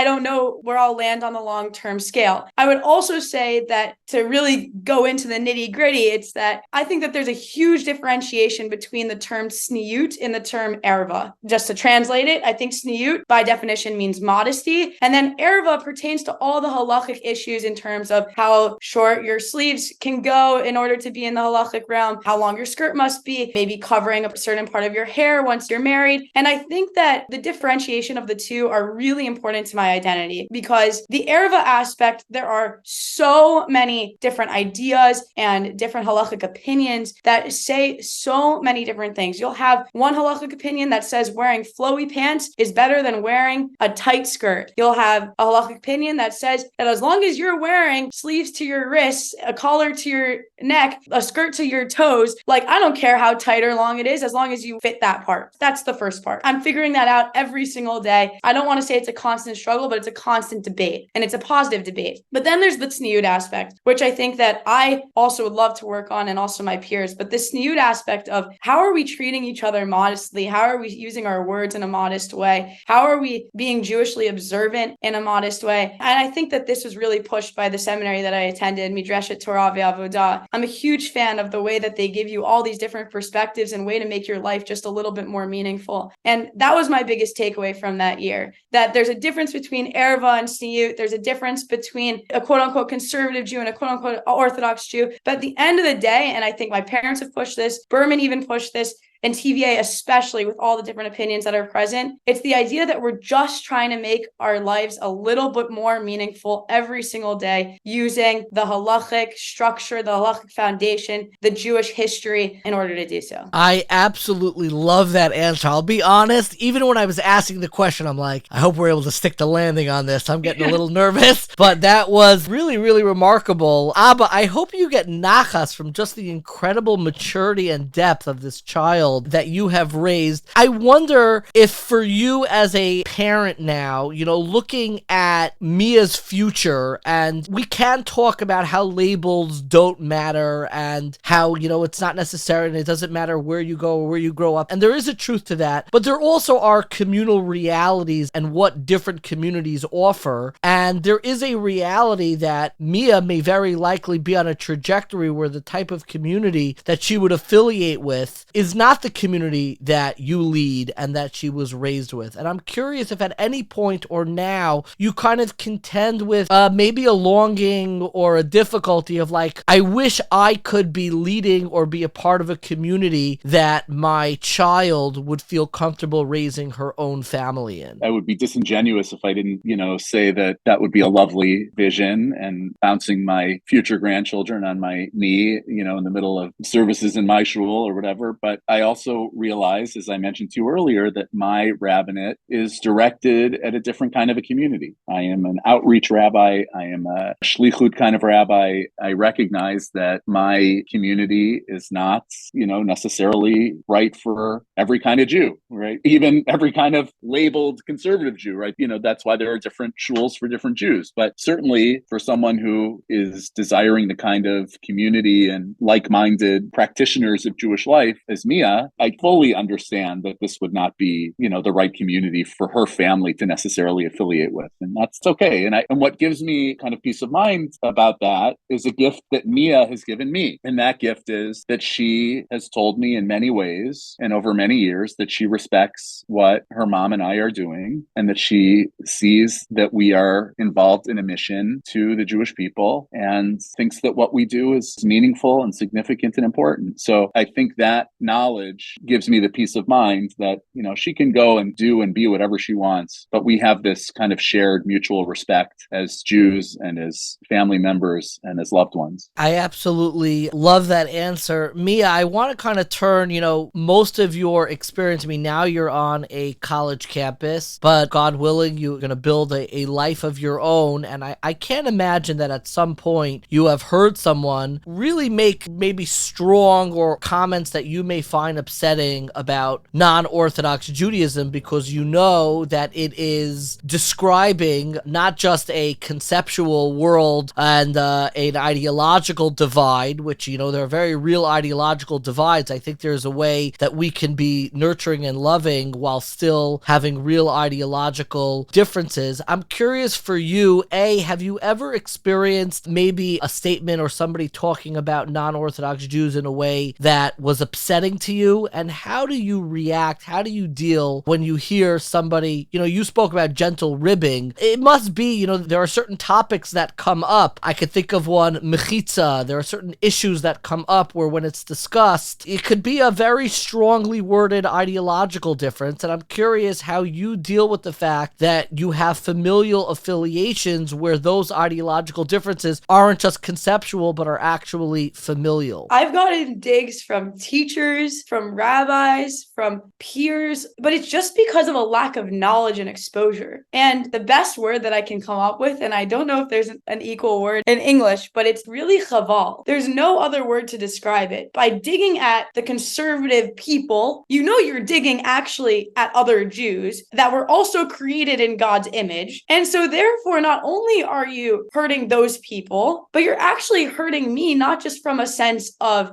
don't know where I'll land on the long-term scale. I would also say that to really go into the nitty-gritty, it's that I think that there's a huge differentiation between the term tzniut and the term erva. Just to translate it, I think tzniut by definition means modesty, and then erva pertains to all the halachic issues in terms of how short your sleeves can go in order to be in the halachic realm, how long your skirt must be, maybe covering a certain part of your hair once you're married. And I think that the differentiation of the two are really important to my identity, because the erva aspect, there are so many different ideas and different halachic opinions that say so many different things. You'll have one halachic opinion that says wearing flowy pants is better than wearing a tight skirt. You'll have a halachic opinion that says that as long as you're wearing sleeves to your wrists, a collar to your neck, a skirt to your toes, like I don't care how tight or long it is, as long as you fit that part. That's the first part. I'm figuring that out every single day. I don't want to say it's a constant struggle, but it's a constant debate, and it's a positive debate. But then there's the tzniut aspect, which I think that I also would love to work on, and also my peers. But the tzniut aspect of how are we treating each other modestly? How are we using our words in a modest way? How are we being Jewishly observant in a modest way? And I think that this was really pushed by the seminary that I attended, Midreshet Torah Ve'avodah. I'm a huge fan of the way that they give you all these different perspectives and way to make your life just a little bit more meaningful. And that was my biggest takeaway from that year, that there's a difference between erva and tzniut. There's a difference between a quote-unquote conservative Jew and a quote-unquote Orthodox Jew. But at the end of the day, and I think my parents have pushed this, Berman even pushed this, and TVA especially, with all the different opinions that are present, it's the idea that we're just trying to make our lives a little bit more meaningful every single day using the halachic structure, the halachic foundation, the Jewish history in order to do so. I absolutely love that answer. I'll be honest, even when I was asking the question, I'm like, I hope we're able to stick the landing on this. I'm getting a little nervous, but that was really, really remarkable. Abba, I hope you get nachas from just the incredible maturity and depth of this child that you have raised. I wonder if for you as a parent now, looking at Mia's future, and we can talk about how labels don't matter and how, it's not necessary and it doesn't matter where you go or where you grow up. And there is a truth to that, but there also are communal realities and what different communities offer. And there is a reality that Mia may very likely be on a trajectory where the type of community that she would affiliate with is not not the community that you lead and that she was raised with. And I'm curious if at any point or now you kind of contend with maybe a longing or a difficulty of like, I wish I could be leading or be a part of a community that my child would feel comfortable raising her own family in. I would be disingenuous if I didn't, say that that would be a lovely vision, and bouncing my future grandchildren on my knee, in the middle of services in my shul or whatever. But I also realize, as I mentioned to you earlier, that my rabbinate is directed at a different kind of a community. I am an outreach rabbi. I am a shlichut kind of rabbi. I recognize that my community is not, necessarily right for every kind of Jew, right? Even every kind of labeled conservative Jew, right? That's why there are different shuls for different Jews. But certainly for someone who is desiring the kind of community and like-minded practitioners of Jewish life as Mia, I fully understand that this would not be, the right community for her family to necessarily affiliate with. And that's okay. And what gives me kind of peace of mind about that is a gift that Mia has given me. And that gift is that she has told me in many ways and over many years that she respects what her mom and I are doing, and that she sees that we are involved in a mission to the Jewish people and thinks that what we do is meaningful and significant and important. So I think that knowledge gives me the peace of mind that, she can go and do and be whatever she wants, but we have this kind of shared mutual respect as Jews and as family members and as loved ones. I absolutely love that answer. Mia, I want to kind of turn, most of your experience. I mean, now you're on a college campus, but God willing, you're going to build a life of your own. And I can't imagine that at some point you have heard someone really make maybe strong or comments that you may find upsetting about non-Orthodox Judaism, because you know that it is describing not just a conceptual world and an ideological divide, which, there are very real ideological divides. I think there's a way that we can be nurturing and loving while still having real ideological differences. I'm curious for you, have you ever experienced maybe a statement or somebody talking about non-Orthodox Jews in a way that was upsetting to you? And how do you react? How do you deal when you hear somebody, you spoke about gentle ribbing. It must be, there are certain topics that come up. I could think of one, mechitza. There are certain issues that come up where when it's discussed, it could be a very strongly worded ideological difference. And I'm curious how you deal with the fact that you have familial affiliations where those ideological differences aren't just conceptual, but are actually familial. I've gotten digs from teachers, from rabbis, from peers, but it's just because of a lack of knowledge and exposure. And the best word that I can come up with, and I don't know if there's an equal word in English, but it's really chaval. There's no other word to describe it. By digging at the conservative people, you're digging actually at other Jews that were also created in God's image. And so therefore, not only are you hurting those people, but you're actually hurting me, not just from a sense of,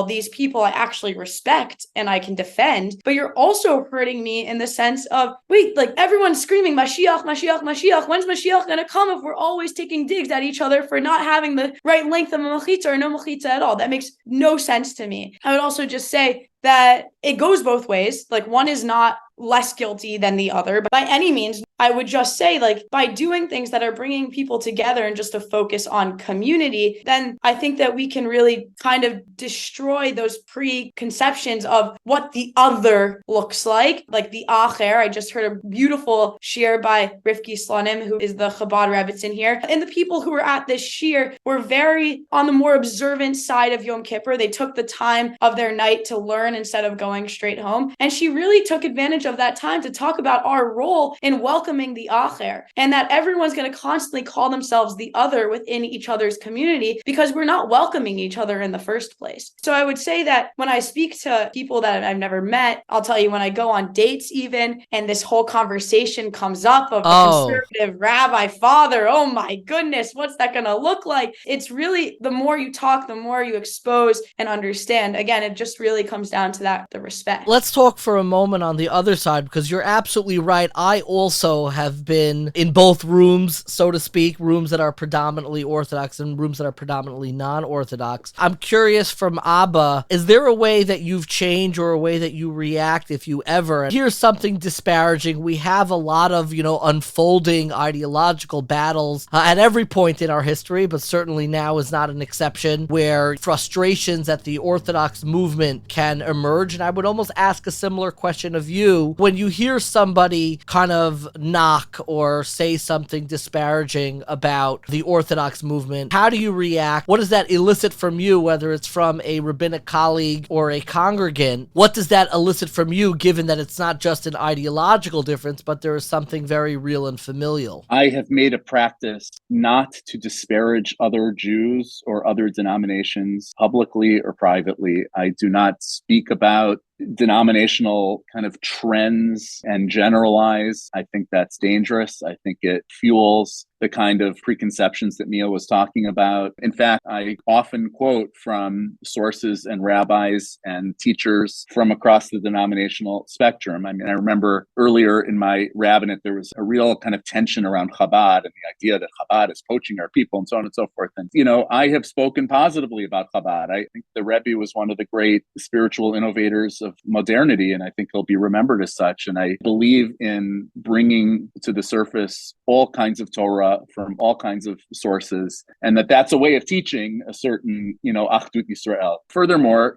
these people I actually respect and I can defend, but you're also hurting me in the sense of, wait, like everyone's screaming, Mashiach, Mashiach, Mashiach. When's Mashiach going to come if we're always taking digs at each other for not having the right length of a mechitza or no mechitza at all? That makes no sense to me. I would also just say that it goes both ways. Like, one is not less guilty than the other, but by any means, I would just say, like, by doing things that are bringing people together and just a focus on community, then I think that we can really kind of destroy those preconceptions of what the other looks like the acher. I just heard a beautiful shir by Rivki Slonim, who is the Chabad Rebbitzin here. And the people who were at this shir were very on the more observant side of Yom Kippur. They took the time of their night to learn instead of going straight home. And she really took advantage of that time to talk about our role in welcoming the acher, and that everyone's going to constantly call themselves the other within each other's community because we're not welcoming each other in the first place. So I would say that when I speak to people that I've never met, I'll tell you, when I go on dates even, and this whole conversation comes up of the conservative rabbi father, oh my goodness, what's that going to look like? It's really, the more you talk, the more you expose and understand. Again, it just really comes down down to that, the respect. Let's talk for a moment on the other side, because you're absolutely right. I also have been in both rooms, so to speak, rooms that are predominantly Orthodox and rooms that are predominantly non-Orthodox. I'm curious from Abba, is there a way that you've changed or a way that you react if you ever hear something disparaging? We have a lot of, unfolding ideological battles at every point in our history, but certainly now is not an exception, where frustrations at the Orthodox movement can emerge. And I would almost ask a similar question of you. When you hear somebody kind of knock or say something disparaging about the Orthodox movement, how do you react? What does that elicit from you, whether it's from a rabbinic colleague or a congregant? What does that elicit from you, given that it's not just an ideological difference, but there is something very real and familial? I have made a practice not to disparage other Jews or other denominations publicly or privately. I do not speak about denominational kind of trends and generalize. I think that's dangerous. I think it fuels the kind of preconceptions that Mia was talking about. In fact, I often quote from sources and rabbis and teachers from across the denominational spectrum. I mean, I remember earlier in my rabbinate, there was a real kind of tension around Chabad and the idea that Chabad is poaching our people and so on and so forth. And, I have spoken positively about Chabad. I think the Rebbe was one of the great spiritual innovators of modernity, and I think he'll be remembered as such. And I believe in bringing to the surface all kinds of Torah from all kinds of sources, and that's a way of teaching a certain, Achdut Yisrael. Furthermore,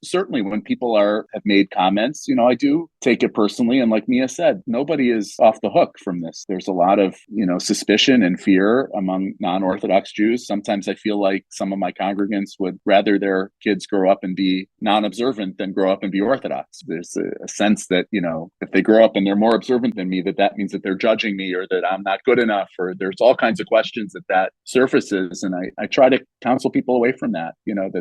certainly when people have made comments, I do take it personally. And like Mia said, nobody is off the hook from this. There's a lot of, suspicion and fear among non-Orthodox Jews. Sometimes I feel like some of my congregants would rather their kids grow up and be non-observant than grow up and be Orthodox. There's a sense that, if they grow up and they're more observant than me, that means that they're judging me or that I'm not good enough, or there's all kinds of questions that surfaces. And I try to counsel people away from that,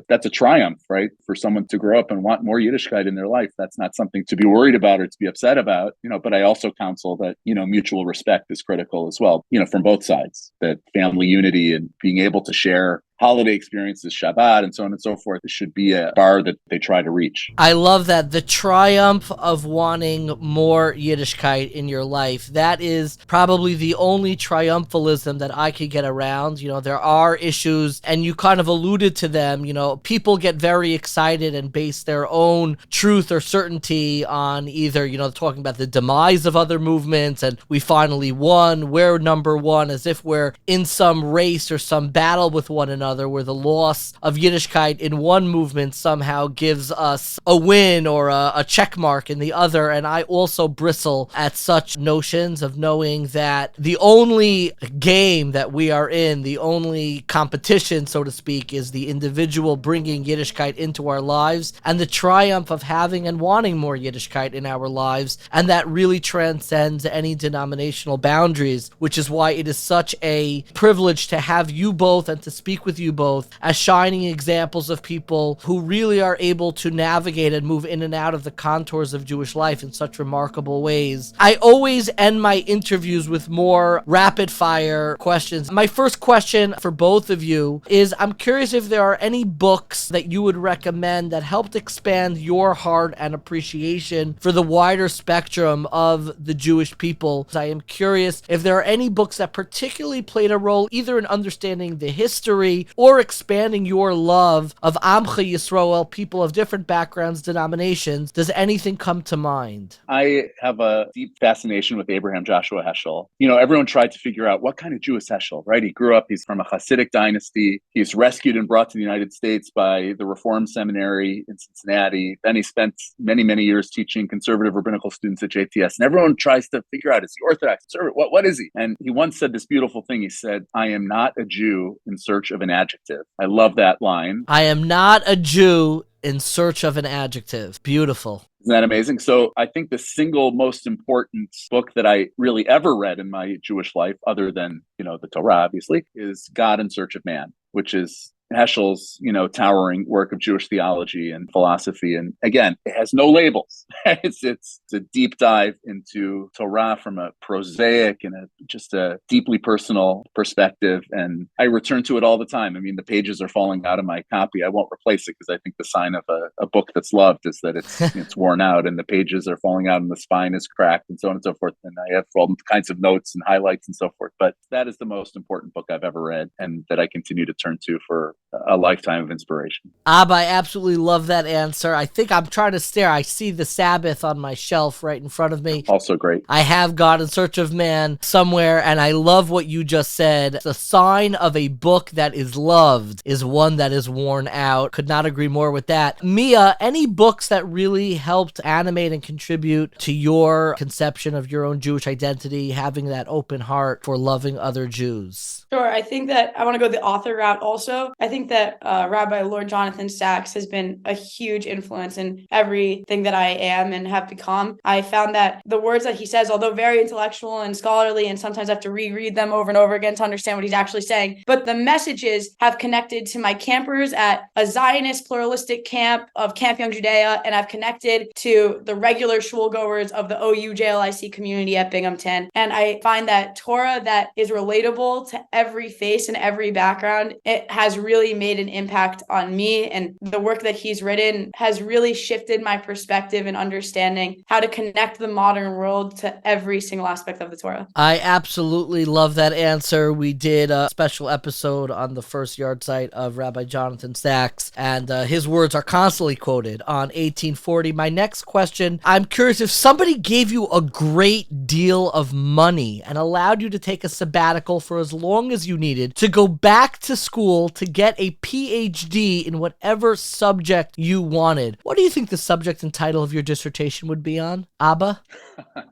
that's a triumph, right? For someone to grow up and want more Yiddishkeit in their life, that's not something to be worried about or to be upset about, but I also counsel that, mutual respect is critical as well, from both sides, that family unity and being able to share holiday experiences, Shabbat, and so on and so forth, it should be a bar that they try to reach. I love that. The triumph of wanting more Yiddishkeit in your life. That is probably the only triumphalism that I could get around. There are issues, and you kind of alluded to them. People get very excited and base their own truth or certainty on either, talking about the demise of other movements, and we finally won, we're number one, as if we're in some race or some battle with one another, where the loss of Yiddishkeit in one movement somehow gives us a win or a check mark in the other. And I also bristle at such notions of knowing that the only game that we are in, the only competition, so to speak, is the individual bringing Yiddishkeit into our lives and the triumph of having and wanting more Yiddishkeit in our lives. And that really transcends any denominational boundaries, which is why it is such a privilege to have you both and to speak with you both as shining examples of people who really are able to navigate and move in and out of the contours of Jewish life in such remarkable ways. I always end my interviews with more rapid fire questions. My first question for both of you is, I'm curious if there are any books that you would recommend that helped expand your heart and appreciation for the wider spectrum of the Jewish people. I am curious if there are any books that particularly played a role either in understanding the history or expanding your love of Amcha Yisrael, people of different backgrounds, denominations. Does anything come to mind? I have a deep fascination with Abraham Joshua Heschel. Everyone tried to figure out what kind of Jew is Heschel, right? He grew up, he's from a Hasidic dynasty. He's rescued and brought to the United States by the Reform Seminary in Cincinnati. Then he spent many, many years teaching conservative rabbinical students at JTS. And everyone tries to figure out, is he Orthodox, conservative? What is he? And he once said this beautiful thing. He said, I am not a Jew in search of an adjective. I love that line. I am not a Jew in search of an adjective. Beautiful. Isn't that amazing? So I think the single most important book that I really ever read in my Jewish life, other than, the Torah, obviously, is God in Search of Man, which is Heschel's, towering work of Jewish theology and philosophy. And again, it has no labels. It's a deep dive into Torah from a prosaic and just a deeply personal perspective. And I return to it all the time. I mean, the pages are falling out of my copy. I won't replace it because I think the sign of a book that's loved is that it's worn out and the pages are falling out and the spine is cracked and so on and so forth. And I have all kinds of notes and highlights and so forth. But that is the most important book I've ever read and that I continue to turn to for a lifetime of inspiration. Abba, I absolutely love that answer. I think I'm trying to stare. I see the Sabbath on my shelf right in front of me. Also great. I have God in Search of Man somewhere, and I love what you just said. The sign of a book that is loved is one that is worn out. Could not agree more with that. Mia, any books that really helped animate and contribute to your conception of your own Jewish identity, having that open heart for loving other Jews? Sure. I think that I want to go the author route also. I think that Rabbi Lord Jonathan Sacks has been a huge influence in everything that I am and have become. I found that the words that he says, although very intellectual and scholarly, and sometimes I have to reread them over and over again to understand what he's actually saying, but the messages have connected to my campers at a Zionist pluralistic camp of Camp Young Judea, and I've connected to the regular shul goers of the OU JLIC community at Binghamton. And I find that Torah that is relatable to every face and every background, it has really made an impact on me, and the work that he's written has really shifted my perspective and understanding how to connect the modern world to every single aspect of the Torah. I absolutely love that answer. We did a special episode on the first yard site of Rabbi Jonathan Sacks, and his words are constantly quoted on 1840. My next question, I'm curious, if somebody gave you a great deal of money and allowed you to take a sabbatical for as long as you needed to go back to school to get a PhD in whatever subject you wanted, what do you think the subject and title of your dissertation would be on? Abba?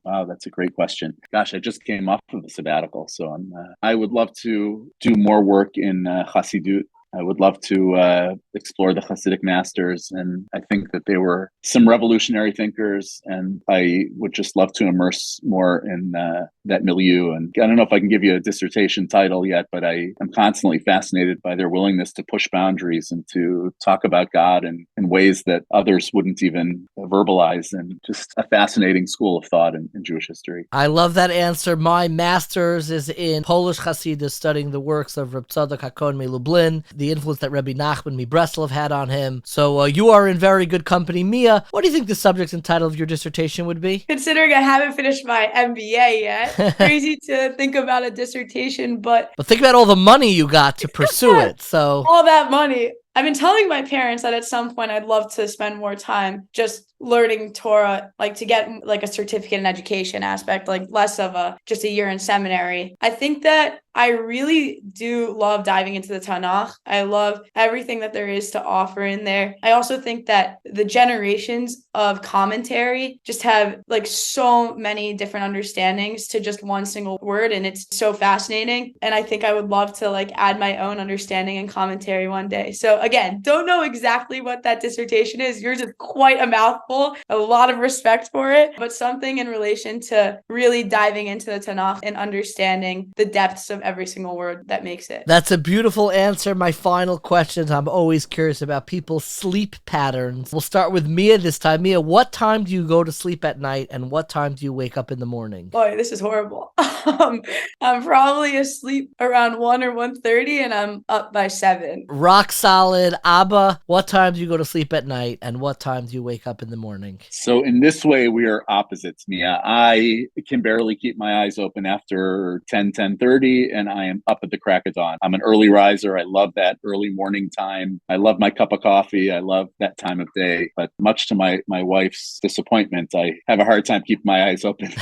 Wow, that's a great question. Gosh, I just came off of a sabbatical, so I would love to do more work in Chassidut. I would love to explore the Hasidic masters, and I think that they were some revolutionary thinkers, and I would just love to immerse more in that milieu. And I don't know if I can give you a dissertation title yet, but I am constantly fascinated by their willingness to push boundaries and to talk about God in ways that others wouldn't even verbalize, and just a fascinating school of thought in Jewish history. I love that answer. My master's is in Polish Hasidus, studying the works of Reb Tzadok HaKohen Lublin, the influence that Rebbe Nachman Mibreslov had on him. So you are in very good company. Mia, what do you think the subject and title of your dissertation would be? Considering I haven't finished my MBA yet, crazy to think about a dissertation, but think about all the money you got to pursue it. So all that money. I've been telling my parents that at some point I'd love to spend more time just learning Torah, like to get like a certificate in education aspect, like less of just a year in seminary. I think that I really do love diving into the Tanakh. I love everything that there is to offer in there. I also think that the generations of commentary just have like so many different understandings to just one single word, and it's so fascinating. And I think I would love to like add my own understanding and commentary one day. So again, don't know exactly what that dissertation is. Yours is quite a mouthful, a lot of respect for it, but something in relation to really diving into the Tanakh and understanding the depths of every single word that makes it. That's a beautiful answer. My final question, I'm always curious about people's sleep patterns. We'll start with Mia this time. Mia, what time do you go to sleep at night, and what time do you wake up in the morning? Boy, this is horrible. I'm probably asleep around 1 or 1:30, and I'm up by 7. Rock solid. Abba, what time do you go to sleep at night, and what time do you wake up in the morning? So in this way, we are opposites, Mia. I can barely keep my eyes open after 10:30, and I am up at the crack of dawn. I'm an early riser. I love that early morning time. I love my cup of coffee. I love that time of day. But much to my wife's disappointment, I have a hard time keeping my eyes open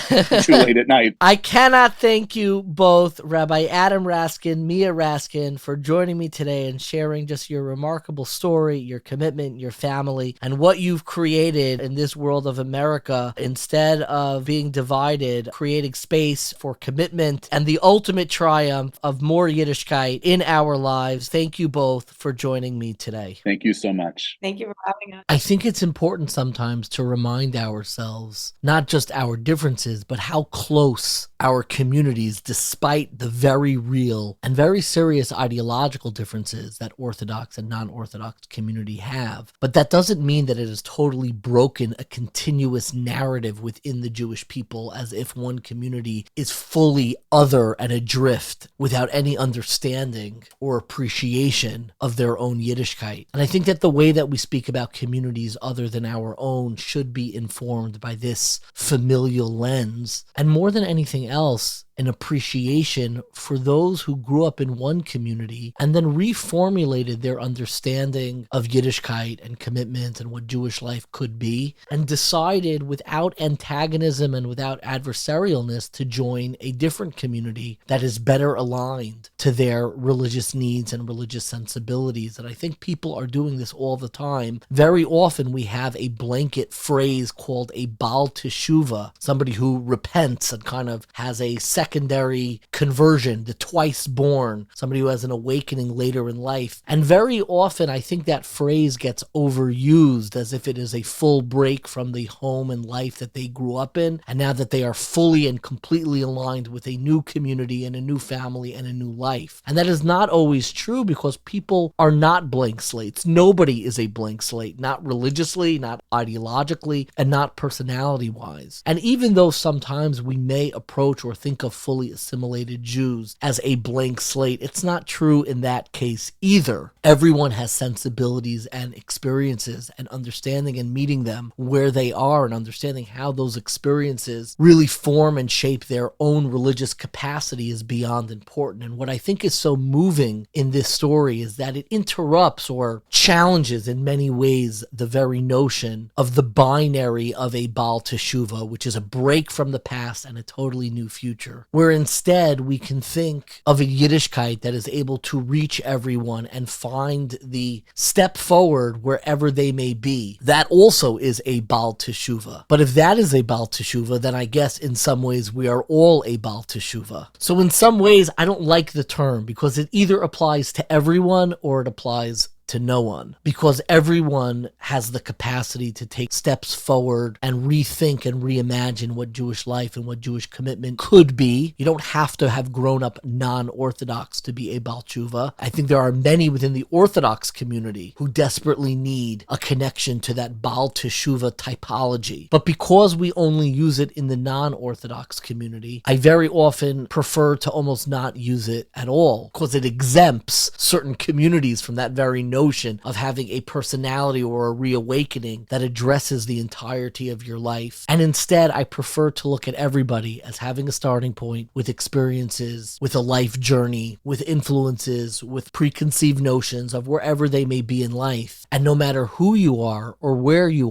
too late at night. I cannot thank you both, Rabbi Adam Raskin, Mia Raskin, for joining me today and sharing just your remarkable story, your commitment, your family, and what you've created united in this world of America instead of being divided, creating space for commitment and the ultimate triumph of more Yiddishkeit in our lives. Thank you both for joining me today. Thank you so much. Thank you for having us. I think it's important sometimes to remind ourselves, not just our differences, but how close our communities, despite the very real and very serious ideological differences that Orthodox and non-Orthodox community have. But that doesn't mean that it has totally broken a continuous narrative within the Jewish people, as if one community is fully other and adrift without any understanding or appreciation of their own Yiddishkeit. And I think that the way that we speak about communities other than our own should be informed by this familial lens. And more than anything else, an appreciation for those who grew up in one community and then reformulated their understanding of Yiddishkeit and commitment and what Jewish life could be, and decided without antagonism and without adversarialness to join a different community that is better aligned to their religious needs and religious sensibilities. And I think people are doing this all the time. Very often we have a blanket phrase called a baal teshuva, somebody who repents and kind of has a secondary conversion, the twice born, somebody who has an awakening later in life. And very often I think that phrase gets overused as if it is a full break from the home and life that they grew up in, and now that they are fully and completely aligned with a new community and a new family and a new life. And that is not always true, because people are not blank slates. Nobody is a blank slate, not religiously, not ideologically, and not personality-wise. And even though sometimes we may approach or think of fully assimilated Jews as a blank slate, it's not true in that case either. Everyone has sensibilities and experiences, and understanding and meeting them where they are and understanding how those experiences really form and shape their own religious capacity is beyond important. And what I think is so moving in this story is that it interrupts or challenges in many ways the very notion of the binary of a baal teshuva, which is a break from the past and a totally new future, where instead we can think of a Yiddishkeit that is able to reach everyone and find the step forward wherever they may be. That also is a baal teshuva. But if that is a baal teshuva, then I guess in some ways we are all a baal teshuva. So in some ways I don't like the term, because it either applies to everyone or it applies to no one, because everyone has the capacity to take steps forward and rethink and reimagine what Jewish life and what Jewish commitment could be. You don't have to have grown up non-Orthodox to be a baal teshuva. I think there are many within the Orthodox community who desperately need a connection to that baal teshuva typology. But because we only use it in the non-Orthodox community, I very often prefer to almost not use it at all, because it exempts certain communities from that very notion of having a personality or a reawakening that addresses the entirety of your life. And instead, I prefer to look at everybody as having a starting point with experiences, with a life journey, with influences, with preconceived notions of wherever they may be in life. And no matter who you are or where you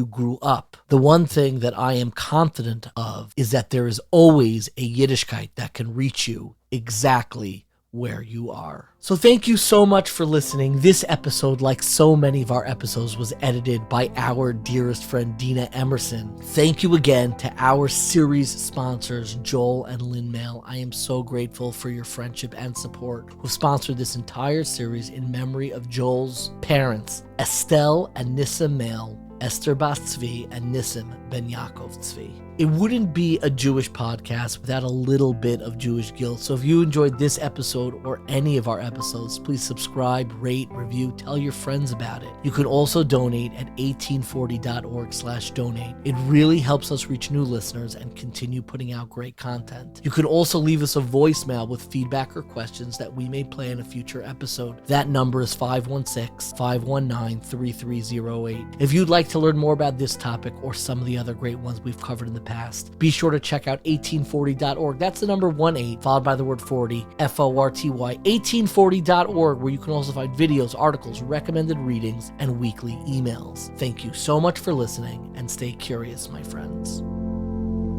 grew up, the one thing that I am confident of is that there is always a Yiddishkeit that can reach you exactly where you are. So thank you so much for listening. This episode, like so many of our episodes, was edited by our dearest friend, Dina Emerson. Thank you again to our series sponsors, Joel and Lynn Mail. I am so grateful for your friendship and support, who sponsored this entire series in memory of Joel's parents, Estelle and Nissim Mail, Esther Bas Tzvi and Nissim Ben Yaakov Tzvi. It wouldn't be a Jewish podcast without a little bit of Jewish guilt. So if you enjoyed this episode or any of our episodes, please subscribe, rate, review, tell your friends about it. You can also donate at 1840.org/donate. It really helps us reach new listeners and continue putting out great content. You can also leave us a voicemail with feedback or questions that we may play in a future episode. That number is 516-519-3308. If you'd like to learn more about this topic or some of the other great ones we've covered in the past, be sure to check out 1840.org. That's the number 18 followed by the word 40, FORTY, 1840.org, where you can also find videos, articles, recommended readings, and weekly emails. Thank you so much for listening, and stay curious, my friends.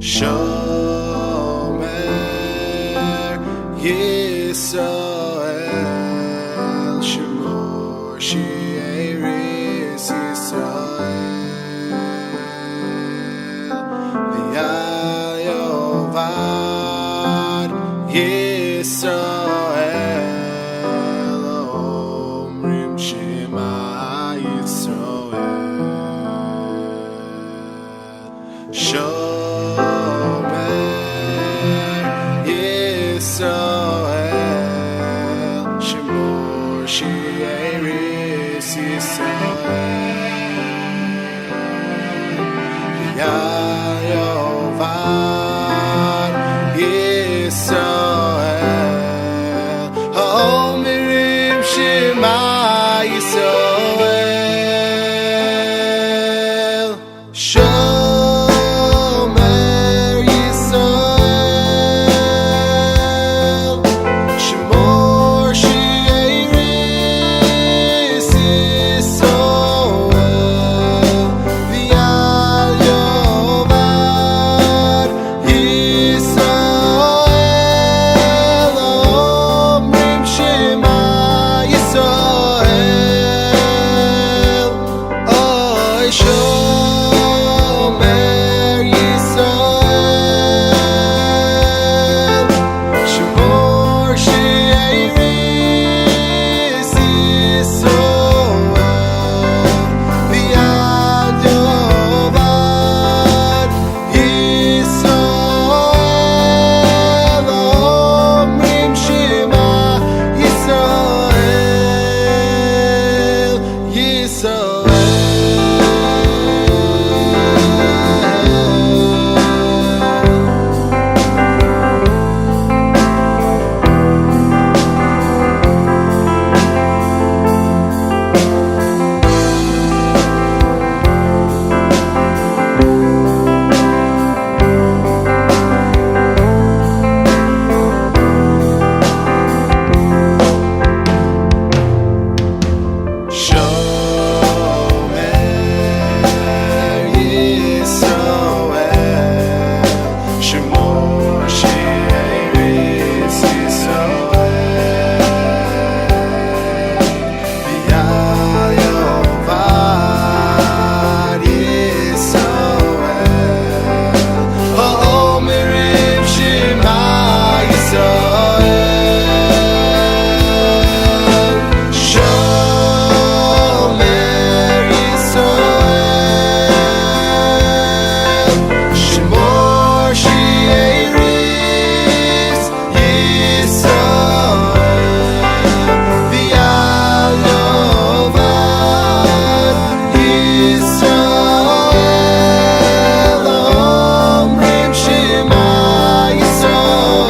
Shomer Yisrael, Shemor She'eris Yisrael. Yisrael, Omrim Shema Yisrael, Shomer Yisrael, Shemor She'eris Yisrael, Yovad Yisrael, Omerim Shema Yisrael, Shomer Yisrael, Shemor She'eris Yisrael, V'al Yovad Yisrael, Omrim Shema Yisrael, Oy Shomer Yisrael, Shemor She'eris Yisrael, V'al Yovad Yisrael, Omrim Shema Yisrael, Yisrael. Shomer Yisrael, Shemor She'eris Yisrael, V'al Yovad Yisrael, Omerim Shema Yisrael, Shomer Yisrael, Shemor She'eris Yisrael, V'al Yovad Yisrael, Omrim Shema Yisrael,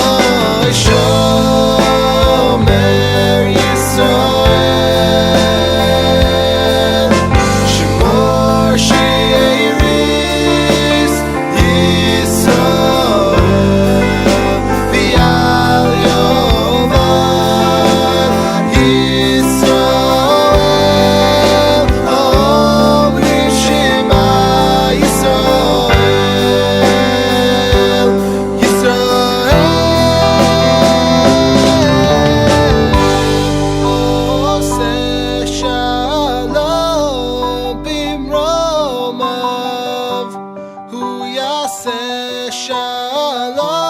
Oy Shomer Yisrael, Shemor She'eris Yisrael, V'al Yovad Yisrael, Omrim Shema Yisrael, Yisrael, Oseh Shalom bimromav, Hu Yaseh Shalom